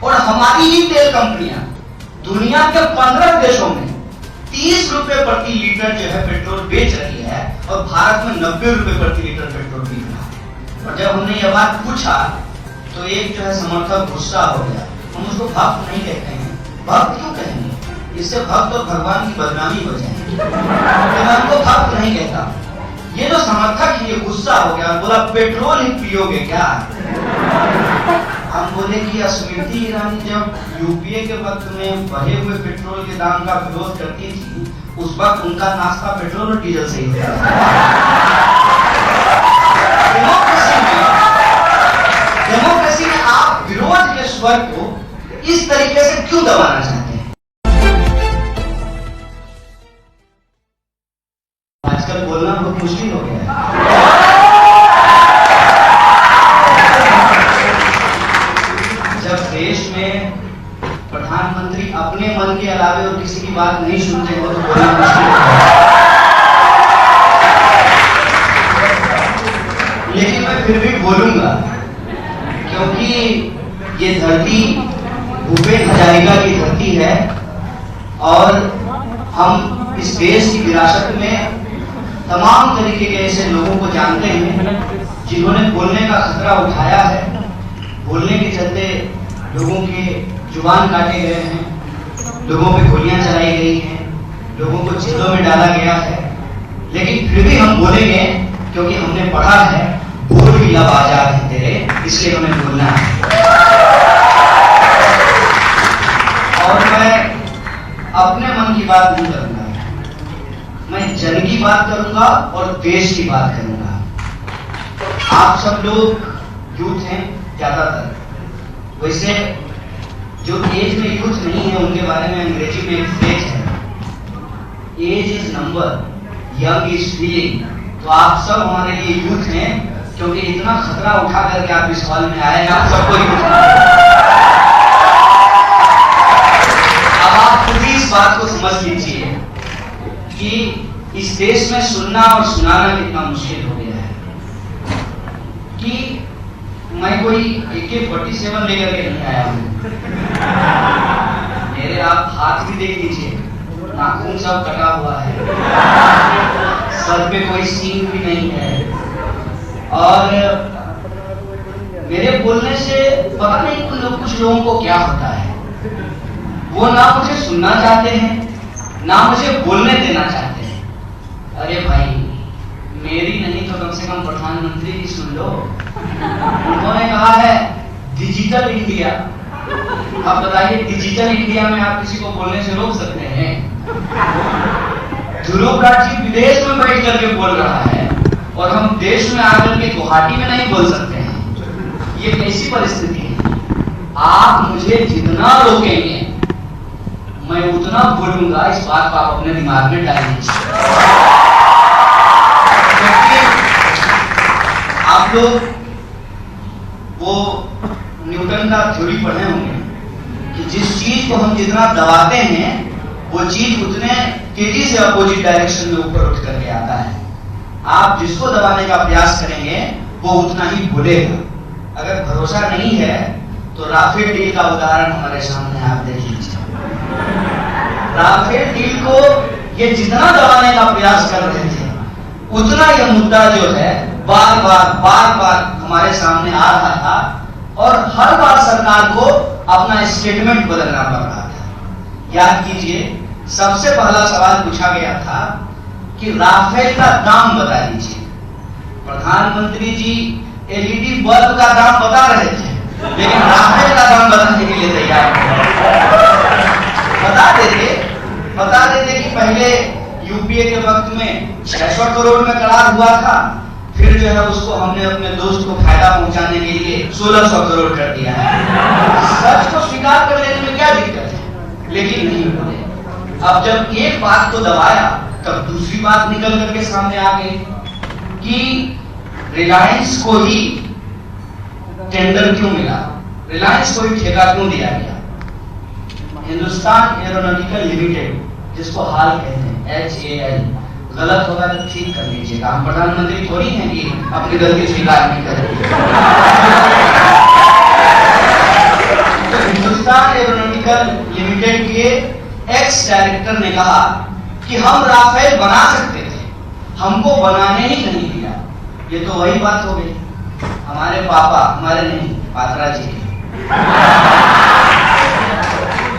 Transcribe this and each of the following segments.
और हमारी ही तेल कंपनियां दुनिया के 15 देशों में 30 रुपए प्रति लीटर जो है पेट्रोल बेच रही है और भारत में 90 रुपए प्रति लीटर पेट्रोल बिक रहा है। और जब हमने यह बात पूछा तो एक जो है समर्थक गुस्सा हो गया। हम उसको भक्त नहीं कहते हैं। भक्त क्यों कहेंगे? इससे भक्त और भगवान की बदनामी हो जाएगी। तो मैं उनको भक्त नहीं कहता। ये जो समर्थक है ये गुस्सा हो गया और बोला पेट्रोल ही पियोगे क्या? हम बोले कि स्मृति ईरानी जब यूपीए के वक्त में बढ़े हुए पेट्रोल के दाम का विरोध करती थी, उस वक्त उनका नाश्ता पेट्रोल और डीजल से ही होता था। डेमोक्रेसी में आप विरोध के स्वर को इस तरीके से क्यों दबाना चाहते हैं? आजकल बोलना बहुत मुश्किल हो गया है। जब देश में प्रधानमंत्री अपने मन के अलावे और किसी की बात नहीं सुनते हो तो बोलना मुश्किल है। लेकिन मैं फिर भी बोलूंगा क्योंकि ये धरती भूपेन हजारिका की धरती है और हम इस देश की विरासत में तमाम तरीके के ऐसे लोगों को जानते हैं जिन्होंने बोलने का खतरा उठाया है। बोलने के चलते लोगों के जुबान काटे गए हैं, लोगों पे गोलियां चलाई गई हैं, लोगों को जेलों में डाला गया है। लेकिन फिर भी हम बोलेंगे क्योंकि हमने पढ़ा है बोल भी लब आजाद है तेरे, इसलिए हमें बोलना है। और मैं अपने मन की बात नहीं करूंगा, मैं जन की बात करूंगा और देश की बात करूंगा। आप सब लोग यूथ हैं ज्यादातर, वैसे जो एज में यूथ नहीं है उनके बारे में अंग्रेजी में एक फ्रेज है, age is number, young is feeling. तो आप सब हमारे लिए यूथ हैं क्योंकि इतना खतरा उठा करके आप इस हॉल में आए हैं। आप सबको यूथ अब आप खुद ही इस बात को समझ लीजिए कि इस देश में सुनना और सुनाना कितना मुश्किल हो गया है कि मैं कोई AK-47 लेकर के नहीं आया हूं। मेरे आप हाथ भी देख लीजिए, नाखून सब कटा हुआ है, सर पे कोई सींग भी नहीं है और मेरे बोलने से पता नहीं कुछ लोगों को क्या होता है। वो ना मुझे सुनना चाहते हैं ना मुझे बोलने देना चाहते हैं। अरे भाई मेरी नहीं तो कम से कम प्रधानमंत्री की सुन लो। उन्होंने कहा है डिजिटल इंडिया। अब बताइए डिजिटल इंडिया में आप किसी को बोलने से रोक सकते हैं? ध्रुव राज जी विदेश में बैठ करके बोल रहा है और हम देश में आकर के गुवाहाटी में नहीं बोल सकते हैं। ये कैसी परिस्थिति है? आप मुझे जितना रोकेंगे मैं उतना बोलूंगा। इस बात को आप अपने दिमाग में डाल लीजिए। आप लोग वो न्यूटन का थ्योरी पढ़े होंगे कि जिस चीज को हम जितना दबाते हैं वो चीज उतने तेजी से अपोजिट डायरेक्शन में ऊपर उठ करके आता है। आप जिसको दबाने का प्रयास करेंगे वो उतना ही बोलेगा। अगर भरोसा नहीं है तो राफेल डील का उदाहरण हमारे सामने आप देख लीजिए। राफेल डील को ये जितना दबाने का प्रयास कर रहे थे उतना यह मुद्दा जो है बार बार हमारे सामने आ रहा था और हर बार सरकार को अपना स्टेटमेंट बदलना पड़ रहा था। याद कीजिए सबसे पहला सवाल पूछा गया था कि राफेल का दाम बता दीजिए। प्रधानमंत्री जी LED बल्ब का दाम बता रहे थे लेकिन राफेल का दाम बताने के लिए तैयार बता देते कि पहले यूपीए के वक्त में 600 करोड़ में करार हुआ था, फिर जो है उसको हमने अपने दोस्त को फायदा पहुंचाने के लिए 1600 करोड़ कर दिया है। सच को स्वीकार कर लेने में क्या दिक्कत है? लेकिन नहीं बोले। अब जब एक बात को दबाया तब दूसरी बात निकल करके सामने आ गई कि रिलायंस को ही टेंडर क्यों मिला, रिलायंस को ही ठेका क्यों दिया गया। हिंदुस्तान एरोनॉटिकल लिमिटेड जिसको हाल कहते हैं HAL, गलत होगा तो ठीक कर लीजिएगा। हम प्रधानमंत्री थोड़ी हैं कि अपनी गलती स्वीकार नहीं करेंगे। फार्मास्यूटिकल लिमिटेड के एक्स डायरेक्टर ने कहा कि हम राफेल बना सकते थे, हमको बनाने ही नहीं दिया। ये तो वही बात हो गई हमारे पापा, हमारे नहीं, पात्रा जी की,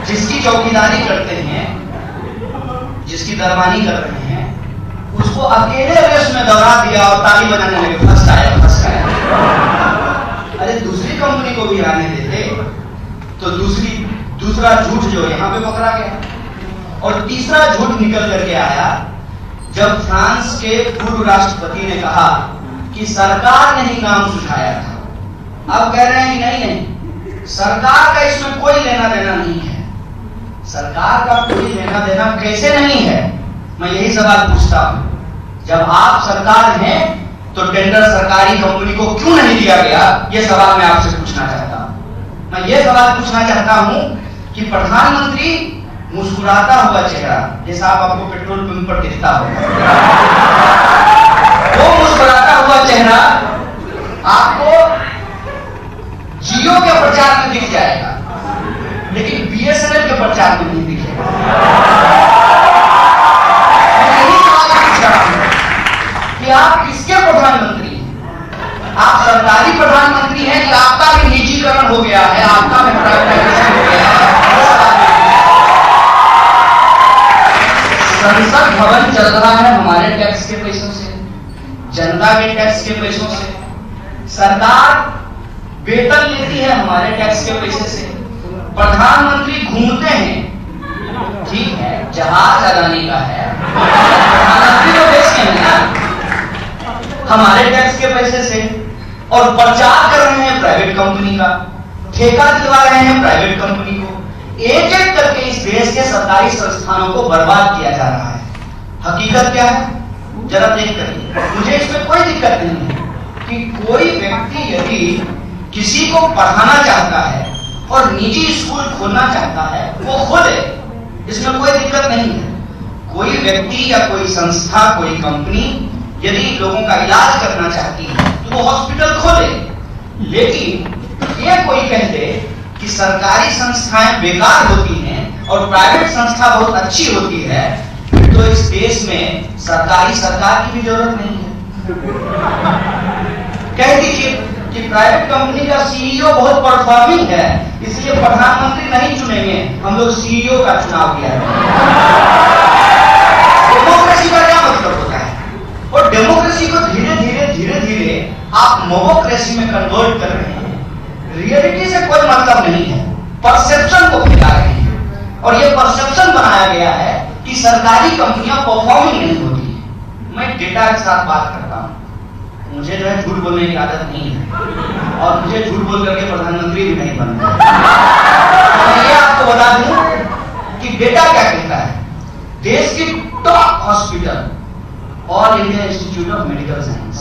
जिसकी चौकीदारी करते हैं, जिसकी दरबानी कर रहे हैं, उसको अकेले रेस में दौड़ा दिया और ताली बजाने लगे, फर्स्ट आया, फर्स्ट आया। अरे दूसरी कंपनी को भी आने देते तो दूसरा झूठ जो यहाँ पे पकड़ा गया। और तीसरा झूठ निकल करके आया जब फ्रांस के पूर्व राष्ट्रपति ने कहा कि सरकार ने ही नाम सुझाया था। अब कह रहे हैं कि नहीं, सरकार का इसमें कोई लेना देना नहीं है। सरकार का कोई लेना देना कैसे नहीं है? मैं यही सवाल पूछता हूं। जब आप सरकार हैं तो टेंडर सरकारी कंपनी को क्यों नहीं दिया गया? यह सवाल मैं आपसे पूछना चाहता हूं। मैं यह सवाल पूछना चाहता हूं कि प्रधानमंत्री मुस्कुराता हुआ चेहरा, जैसा आपको पेट्रोल पंप पर दिखता होगा, वो मुस्कुराता हुआ चेहरा आपको जियो के प्रचार में दिख जाएगा, लेकिन बीएसएनएल के प्रचार में नहीं दिखेगा। मैं यही सवाल पूछ रहा हूं कि आप किसके प्रधानमंत्री हैं? आप सरकारी प्रधानमंत्री हैं कि आपका भी निजीकरण हो गया है, आपका भी प्राइवेटाइजेशन हो गया है? संसद भवन चल रहा है हमारे टैक्स के पैसों से, जनता के टैक्स के पैसों से। सरकार वेतन लेती है हमारे टैक्स के पैसे से। प्रधानमंत्री घूमते हैं, ठीक है, जहाज अदानी का है, प्रधानमंत्री तो देश के हैं ना, हमारे टैक्स के पैसे से। और प्रचार कर रहे हैं प्राइवेट कंपनी का, ठेका दिलवा रहे हैं प्राइवेट कंपनी को। एक एक करके इस देश के सरकारी संस्थानों को बर्बाद किया जा रहा है। हकीकत क्या है जरा देख करिए। मुझे इसमें कोई दिक्कत नहीं है कि कोई व्यक्ति यदि किसी को पढ़ाना चाहता है और निजी स्कूल खोलना चाहता है वो खोले, इसमें कोई दिक्कत नहीं है। कोई व्यक्ति या कोई संस्था, कोई कंपनी यदि लोगों का इलाज करना चाहती है तो वो हॉस्पिटल खोले। लेकिन ये कोई कह दे कि सरकारी संस्थाएं बेकार होती हैं और प्राइवेट संस्था बहुत अच्छी होती है, तो इस देश में सरकार की भी जरूरत नहीं है। कह दीजिए कि प्राइवेट कंपनी का सीईओ बहुत परफॉर्मिंग है, इसलिए प्रधानमंत्री नहीं चुनेंगे, हम लोग सीईओ का चुनाव किया है। डेमोक्रेसी का क्या मतलब होता है? और डेमोक्रेसी को धीरे धीरे आप मोमोक्रेसी में कन्वर्ट कर रहे हैं। रियलिटी से कोई मतलब नहीं है, परसेप्शन को फैला रहे हैं। और ये परसेप्शन बनाया गया है कि सरकारी कंपनियां परफॉर्मिंग नहीं होती है। मैं डेटा के साथ बात करता हूं, मुझे जो है झूठ बोलने की आदत नहीं है और मुझे झूठ बोल करके प्रधानमंत्री भी नहीं बनना। तो ये आपको बता दूं कि डेटा क्या कहता है। देश की top hospital all India institute of medical science,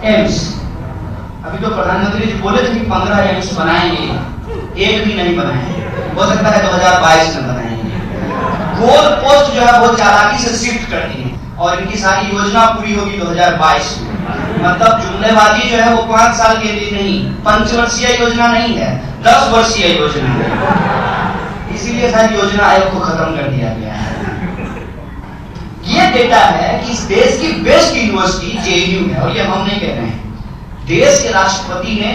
AIIMS, अभी तो प्रधानमंत्री जी बोले थे कि 15 एम्स बनाएंगे, एक भी नहीं बनाएंगे, हो सकता है 2022 में बनाएंगे। गोल पोस्ट जो है बहुत चालाकी से शिफ्ट कर दी है और इनकी सारी योजना पूरी होगी 2022 में। मतलब जुमलेबाजी जो है वो 5 साल के लिए नहीं, पंचवर्षीय योजना नहीं है, 10 वर्षीय योजना है। इसीलिए सारी योजना आयोग को खत्म कर दिया गया है। ये डेटा है कि इस देश की बेस्ट यूनिवर्सिटी जेएनयू है, और ये हम नहीं कह रहे हैं, देश के राष्ट्रपति ने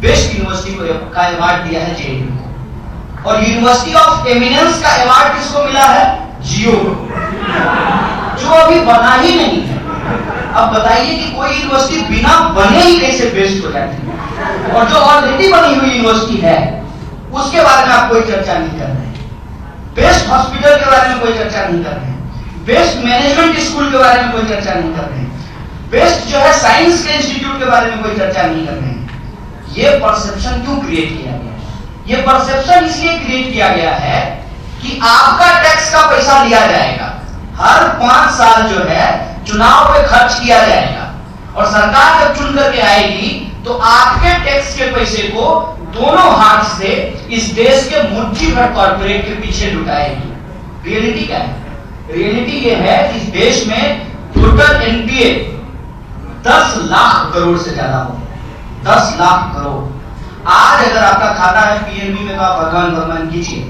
बेस्ट यूनिवर्सिटी का अवार्ड दिया है जेएनयू को। और यूनिवर्सिटी ऑफ एमिनेंस का अवार्ड किसको मिला है? जियो, जो अभी बना ही नहीं है। अब बताइए कि कोई यूनिवर्सिटी बिना बने ही कैसे बेस्ट हो जाती है? और जो ऑलरेडी बनी हुई यूनिवर्सिटी है उसके बारे में आप कोई चर्चा नहीं कर रहे हैं। बेस्ट हॉस्पिटल के बारे में कोई चर्चा नहीं कर रहे हैं, बेस्ट मैनेजमेंट स्कूल के बारे में कोई चर्चा नहीं कर रहे हैं, बेस्ट जो है साइंस के इंस्टीट्यूट के बारे में कोई चर्चा नहीं कर रहे हैं। ये परसेप्शन क्यों क्रिएट किया गया है? ये परसेप्शन इसलिए क्रिएट किया गया है कि आपका टैक्स का पैसा लिया जाएगा, हर 5 साल जो है चुनाव पे खर्च किया जाएगा, और सरकार जब चुन करके आएगी तो आपके टैक्स के पैसे को दोनों हाथ से इस देश के मुट्ठी भर कॉर्पोरेट के पीछे लुटाएगी। रियलिटी क्या है? रियलिटी ये है कि इस देश में टोटल एनपीए 10 लाख करोड़ से ज्यादा हो, 10 लाख करोड़। आज अगर आपका खाता है पीएनबी में तो आप भगवान कीजिए,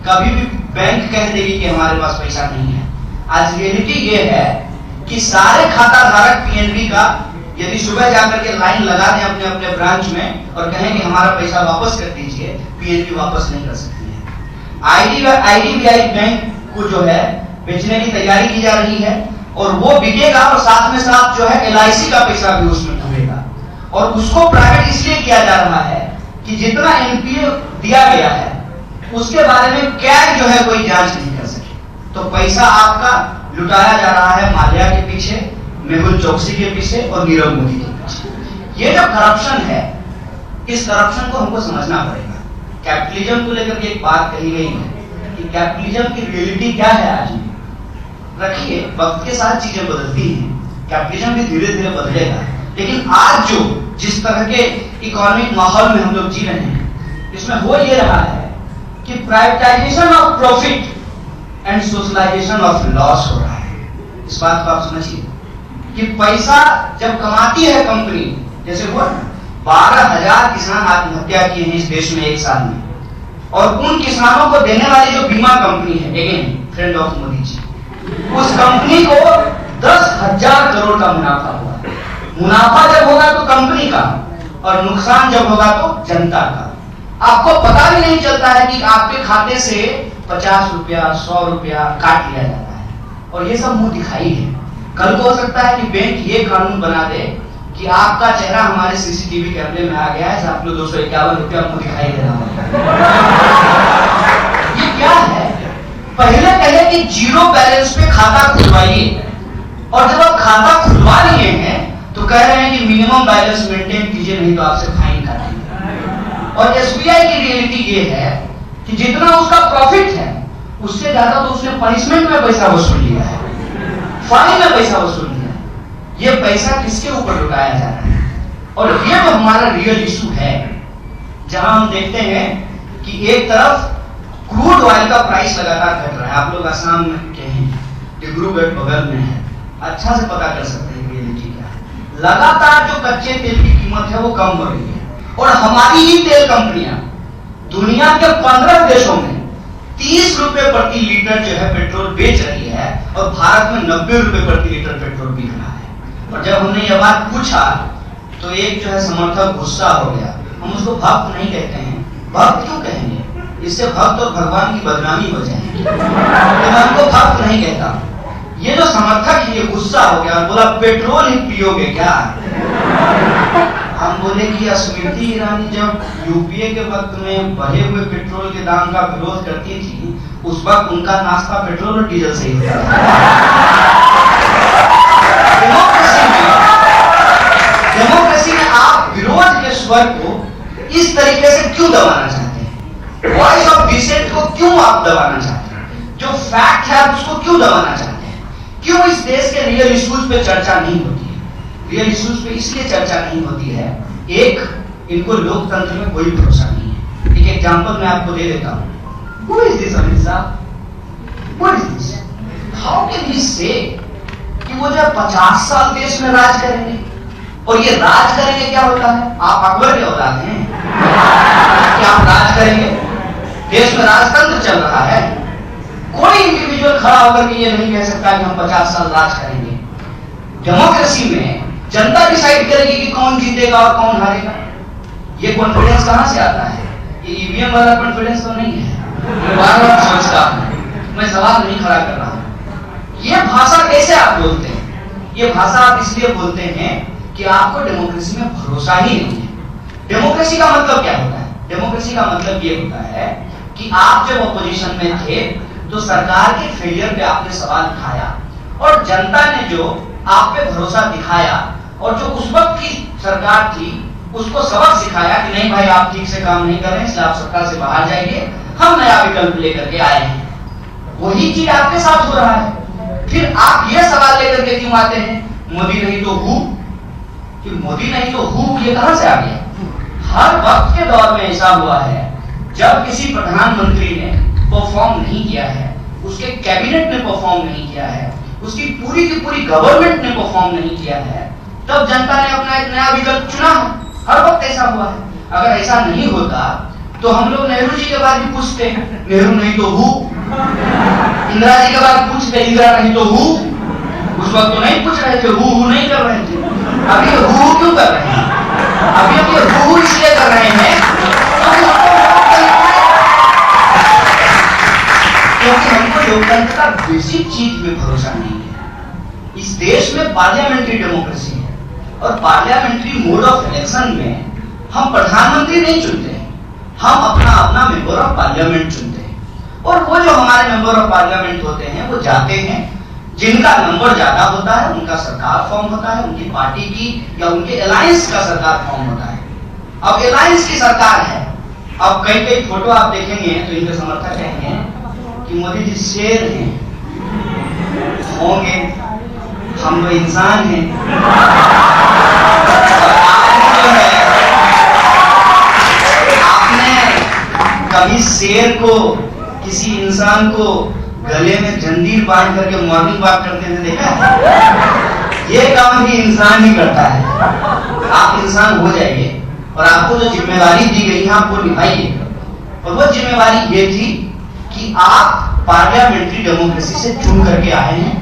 कभी भी बैंक कह देगी कि हमारे पास पैसा नहीं है। आज रियलिटी ये है कि सारे खाता धारक पीएनबी का यदि सुबह जाकर के लाइन लगा दें अपने अपने ब्रांच में और कहें कि हमारा पैसा वापस कर दीजिए, पीएनबी वापस नहीं कर सकती है। आईडीबीआई बैंक को जो है बेचने की तैयारी की जा रही है और वो बिकेगा और साथ में साथ जो है एलआईसी का पैसा भी उसमें डूबेगा और उसको प्राइवेट इसलिए किया जा रहा है कि जितना एनपीए दिया गया है उसके बारे में कैग जो है कोई जांच नहीं कर सके। तो पैसा आपका लुटाया जा रहा है माल्या के पीछे, मेहुल चोकसी के पीछे और नीरव मोदी के पीछे। ये जो करप्शन है, इस करप्शन को हमको समझना पड़ेगा। कैपिटलिज्म को लेकर के एक बात कही गई है कि कैपिटलिज्म की रियलिटी क्या है आज में। रखिए, वक्त के साथ चीजें बदलती हैं, कैपिटलिज्म भी धीरे धीरे बदलेगा, लेकिन आज जो जिस तरह के इकोनॉमिक माहौल में हम लोग जी रहे हैं, इसमें हो ये रहा है कि privatisation of profit and socialisation of loss हो रहा है। इस बात को आप समझिए कि पैसा जब कमाती है कंपनी, जैसे हुआ 12,000 किसान आत्महत्या किए हैं इस देश में एक साल में, और उन किसानों को देने वाली जो बीमा कंपनी है, again friend of Modi ji, उस कंपनी को 10,000 करोड़ का मुनाफा हुआ। मुनाफा जब होगा तो कंपनी का और नुकसान जब होगा तो जनता का। आपको पता भी नहीं चलता है कि आपके खाते से 50 रुपया 100 रुपया काट लिया जाता है, और ये सब मुंह दिखाई है। कल को हो सकता है कि बैंक ये कानून बना दे कि आपका चेहरा हमारे सीसीटीवी कैमरे में आ गया है, आपको 251 रुपया मुंह दिखाई दे रहा है। ये क्या है? पहले कहे कि जीरो बैलेंस पे खाता खुलवाइए, और जब आप खाता खुलवा लिए हैं तो कह रहे हैं कि मिनिमम बैलेंस मेंटेन कीजिए, नहीं तो आपसे फाइन काटेंगे। और एसबीआई की रियलिटी ये है कि जितना उसका प्रॉफिट है उससे ज्यादा तो उसने पनिशमेंट में पैसा वसूल लिया है, फाइन में पैसा वसूल लिया है। ये पैसा किसके ऊपर लुटाया जा रहा है? और ये तो हमारा रियल इशू है, जहां हम देखते हैं कि एक तरफ क्रूड ऑयल का प्राइस लगातार घट रहा है। आप लोग आसाम में कहें, डिब्रूगढ़ बगल में है, अच्छा से पता कर सकते हैं रियलिटी क्या है। लगातार जो कच्चे तेल की कीमत है वो कम हो रही है, और हमारी ही तेल कंपनियां दुनिया के 15 देशों में 30 रुपए प्रति लीटर जो है पेट्रोल बेच रही है, और भारत में 90 रुपए प्रति लीटर पेट्रोल बिक रहा है। और जब हमने ये बात पूछा तो एक जो है समर्थक गुस्सा हो गया। हम उसको भक्त नहीं कहते हैं, भक्त क्यों कहेंगे? इससे भक्त और भगवान की बदनामी हो जाएगी, तो मैं उनको भक्त नहीं कहता। ये जो समर्थक है ये गुस्सा हो गया और बोला पेट्रोल ही पियोगे क्या? हम बोले कि स्मृति ईरानी जब यूपीए के वक्त में बढ़े हुए पेट्रोल के दाम का विरोध करती थी, उस वक्त उनका नाश्ता पेट्रोल और डीजल से ही होता था। डेमोक्रेसी में आप विरोध के स्वर को इस तरीके से क्यों दबाना चाहते हैं? वॉइस ऑफ डिसेंट को क्यों आप दबाना चाहते हैं? जो फैक्ट है आप उसको क्यों दबाना चाहते हैं? क्यों इस देश के रियल इश्यूज पे चर्चा नहीं होती है? रियल इश्यूज पे इसलिए चर्चा नहीं होती है, एक, इनको लोकतंत्र में कोई भरोसा नहीं है। एक एग्जांपल मैं आपको दे देता हूं। Who is this अमित साहब? What is this? How can he say कि वो जब 50 साल देश में राज करेंगे, और ये राज करेंगे क्या होता है? आप अकबर के औलाद हैं क्या? आप राज करेंगे? देश में राजतंत्र चल रहा है। कोई इंडिविजुअल खड़ा होकर के ये नहीं कह सकता कि हम 50 साल राज करेंगे। डेमोक्रेसी में जनता डिसाइड करेगी कि कौन जीतेगा और कौन हारेगा। ये कॉन्फिडेंस कहां से आता है? ये ईवीएम वाला कॉन्फिडेंस तो नहीं है। बार-बार सोचता हूं, मैं सवाल नहीं खड़ा कर रहा हूं। ये भाषा कैसे आप बोलते हैं? ये भाषा आप इसलिए बोलते हैं कि आपको डेमोक्रेसी में भरोसा ही नहीं है। डेमोक्रेसी का मतलब क्या होता है? डेमोक्रेसी का मतलब ये होता है कि आप जब अपोजिशन में थे तो सरकार के फेलियर पे आपने सवाल उठाया, और जनता ने जो आप पे भरोसा दिखाया और जो उस वक्त की सरकार थी उसको सबक सिखाया कि नहीं भाई आप ठीक से काम नहीं कर रहे हैं, इसलिए आप सत्ता से बाहर जाइए, हम नया विकल्प लेकर के आए हैं। वही चीज आपके साथ हो रहा है। फिर आप ये सवाल लेकर के क्यों आते हैं मोदी नहीं तो हूं? कि मोदी नहीं तो हूं ये कहां से आ गया? हर वक्त के दौर में ऐसा हुआ है, जब किसी प्रधानमंत्री ने परफॉर्म नहीं किया है, उसके कैबिनेट ने परफॉर्म नहीं किया है, उसकी पूरी की पूरी गवर्नमेंट ने परफॉर्म नहीं किया है, तब जनता ने अपना एक नया विकल्प चुना है। हर वक्त ऐसा हुआ है। अगर ऐसा नहीं होता तो हम लोग नेहरू जी के बाद भी पूछते हैं, नेहरू नहीं तो हु। इंदिरा जी के बाद पूछते, इंदिरा नहीं तो हु। उस वक्त तो नहीं पूछ रहे थे, हु नहीं कर रहे थे। अभी हु क्यों कर रहे हैं? अभी हम ये हु इसलिए कर रहे हैं क्योंकि हमको लोकतंत्र का बेसिक चीज में भरोसा नहीं है। इस देश में पार्लियामेंट्री डेमोक्रेसी है और पार्लियामेंट्री मोड ऑफ इलेक्शन में हम प्रधानमंत्री नहीं चुनते हैं, हम अपना अपना मेंबर ऑफ पार्लियामेंट चुनते हैं। और वो जो हमारे मेंबर ऑफ पार्लियामेंट होते हैं वो जाते हैं, जिनका नंबर ज्यादा होता है उनका सरकार फॉर्म होता है, उनकी पार्टी की या उनके अलायंस का सरकार फॉर्म होता है। अब अलायंस की सरकार है। अब कई कई फोटो आप देखेंगे तो इनके समर्थक कहेंगे कि मोदी जी शेर हैं, होंगे, हम तो इंसान हैं। आपने कभी शेर को, किसी इंसान को गले में जंजीर बांध करके मॉर्निंग वॉक करते हुए देखा है? ये काम भी इंसान ही करता है। आप इंसान हो जाइए और आपको जो जिम्मेवारी दी गई है आपको निभाइए। और वो जिम्मेवारी ये थी कि आप पार्लियामेंट्री डेमोक्रेसी से चुन करके आए हैं।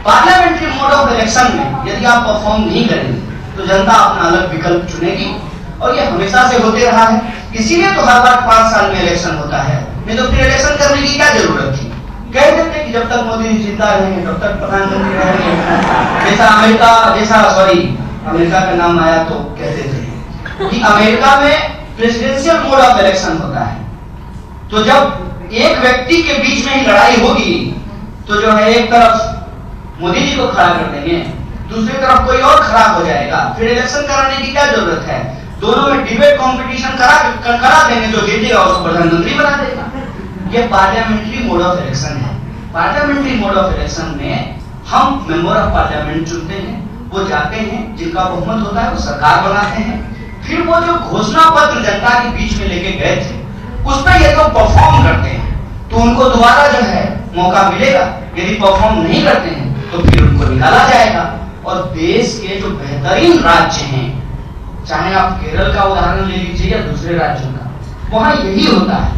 पार्लियामेंट्री मोड ऑफ इलेक्शन में यदि आप परफॉर्म नहीं करेंगे तो जनता अपना अलग विकल्प चुनेगी और ये हमेशा से होते रहा है। इसीलिए तो हर बार 5 साल में इलेक्शन होता है, नहीं तो फिर इलेक्शन करने की क्या जरूरत थी? कह देते कि जब तक मोदी जी जिंदा रहेंगे तब तक प्रधानमंत्री रहेंगे। जैसा अमेरिका का नाम आया तो कहते थे कि अमेरिका में प्रेसिडेंशियल मोड ऑफ इलेक्शन होता है। तो जब एक व्यक्ति के बीच में ही लड़ाई होगी तो जो है एक तरफ मोदी जी को खड़ा कर देंगे, दूसरी तरफ कोई और खड़ा हो जाएगा, फिर इलेक्शन कराने की क्या जरूरत है? दोनों में डिबेट कंपटीशन करा देंगे, जो जीतेगा उसको प्रधानमंत्री बना देगा। ये पार्लियामेंट्री मोड ऑफ इलेक्शन है। पार्लियामेंट्री मोड ऑफ इलेक्शन में हम मेंबर ऑफ पार्लियामेंट चुनते हैं, वो जाते हैं, जिनका बहुमत होता है वो सरकार बनाते हैं। फिर वो जो घोषणा पत्र जनता के बीच में लेके गए थे उस पर ये तो परफॉर्म करते हैं तो उनको दोबारा जो है मौका मिलेगा। यदि परफॉर्म नहीं करते हैं तो फिर उनको निकाला जाएगा। और देश के जो बेहतरीन राज्य हैं, चाहे आप केरल का उदाहरण ले लीजिए या दूसरे राज्यों का, वहां यही होता है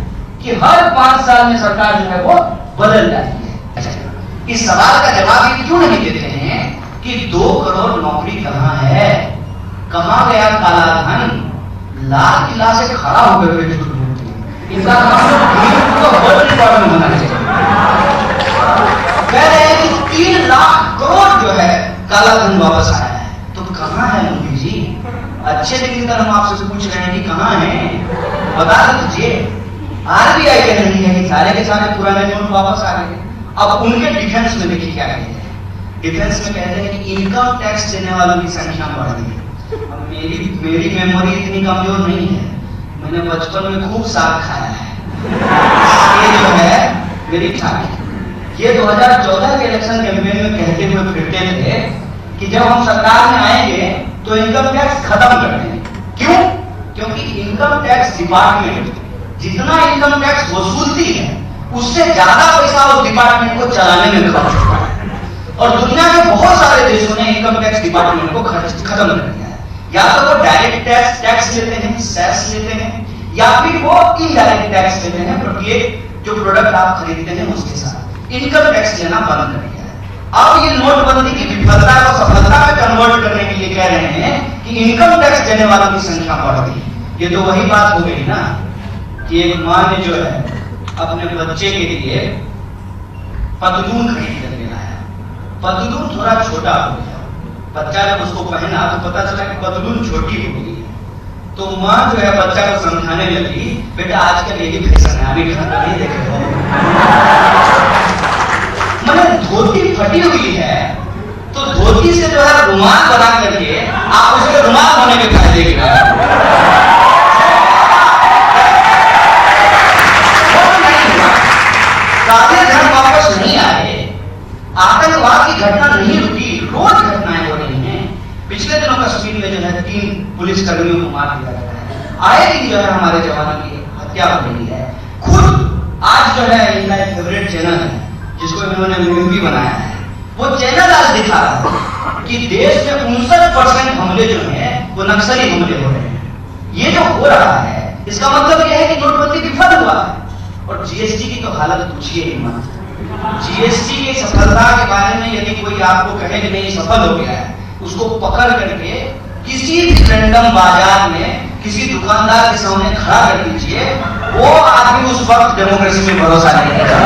कि हर 5 साल में सरकार जो है वो बदल जाती है। इस सवाल का जवाब ये क्यों नहीं देते हैं कि 2 करोड़ नौकरी कहां है, कहां गया काला धन? लाल किला से खड़ा होकर इनका वर्ल्ड रिकॉर्ड में होना चाहिए। कह रहे हैं कि 3 लाख करोड़ जो है काला धन वापस आया है, तो कहां है मोदी जी? अच्छे दिन हम आपसे पूछ रहे हैं कि कहां है, बता दीजिए। आरबीआई कह रही है कि सारे के सारे पुराने नोट वापस आ गए। अब उनके डिफेंस में देखिए क्या कहते हैं। डिफेंस में कहते हैं कि इनकम टैक्स देने वालों की संख्या बढ़ गई। अब मेरी मेमोरी इतनी कमजोर नहीं है, मैंने बचपन में खूब साग खाया है। ये जो है मेरी ठाक। ये 2014 के इलेक्शन कैंपेन में कहते हुए फिरते थे कि जब हम सरकार में आएंगे तो इनकम टैक्स खत्म कर देंगे। क्यों? क्योंकि इनकम टैक्स डिपार्टमेंट जितना इनकम टैक्स वसूलती है उससे ज्यादा पैसा उस डिपार्टमेंट को चलाने में खर्च होता है। और दुनिया के बहुत सारे देशों ने इनकम टैक्स डिपार्टमेंट को खत्म कर दिया है। या तो वो डायरेक्ट टैक्स लेते हैं, सेस लेते हैं, या फिर वो इनडायरेक्ट टैक्स लेते हैं। प्रत्येक जो प्रोडक्ट आप खरीदते हैं उसके साथ इनकम टैक्स लेना बंद कर दिया है। अब ये नोटबंदी की विफलता को सफलता में कन्वर्ट करने के लिए कह रहे हैं कि इनकम टैक्स देने वालों की संख्या बढ़ गई। ये तो वही बात हो गई ना कि एक मां ने जो है अपने बच्चे के लिए पतलून खरीद करके लाया। पतलून थोड़ा छोटा हो गया, बच्चा जब उसको पहना तो पता चला कि पतलून छोटी हो गई। तो मां जो है बच्चा को समझाने लगी, बेटा आजकल यही फैशन है, अभी घर पर नहीं देखे हो। मतलब धोती फटी हुई है तो धोती से जो है रुमाल बना करके आप उसके रुमाल होने के फायदे के काले धन वापस नहीं आए, आतंकवाद की घटना नहीं रुकी, रोज घटनाएं हो रही हैं। पिछले दिनों कश्मीर में जो है 3 पुलिस कर्मियों को मार दिया गया है। आए दिन जो है हमारे जवानों की हत्या हो रही है। खुद आज जो है इनका एक फेवरेट चैनल है जिसको इन्होंने मीम भी बनाया है, वो चैनल आज दिखा रहा है कि देश में 59% हमले जो हैं वो नक्सली हमले हो रहे हैं। ये जो हो रहा है इसका मतलब यह है कि नोटबंदी विफल हुआ है। और जीएसटी की तो हालत पूछिए ही मत। जीएसटी की सफलता के बारे में यदि कोई आपको कहे कि नहीं सफल हो गया है, उसको पकड़ करके किसी भी रैंडम बाजार में किसी दुकानदार के सामने खड़ा कर दीजिए, वो आदमी उस वक्त डेमोक्रेसी में भरोसा नहीं करता।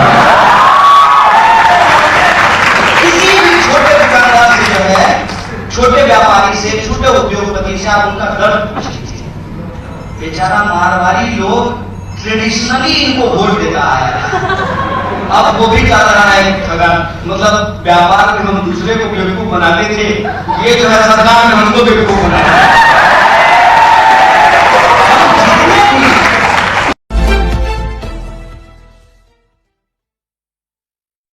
किसी भी छोटे दुकानदार से जो है, छोटे व्यापारी से, छोटे उद्योगपति से आप उनका दर्द पूछ लीजिए। बेचारा मारवाड़ी लोग ट्रेडिशनली इनको वोट देता है, अब वो भी चल रहा है मतलब व्यापार में हम दूसरे को बेवकूफ बनाते थे, ये जो है सरकार ने हमको बेवकूफ बनाया।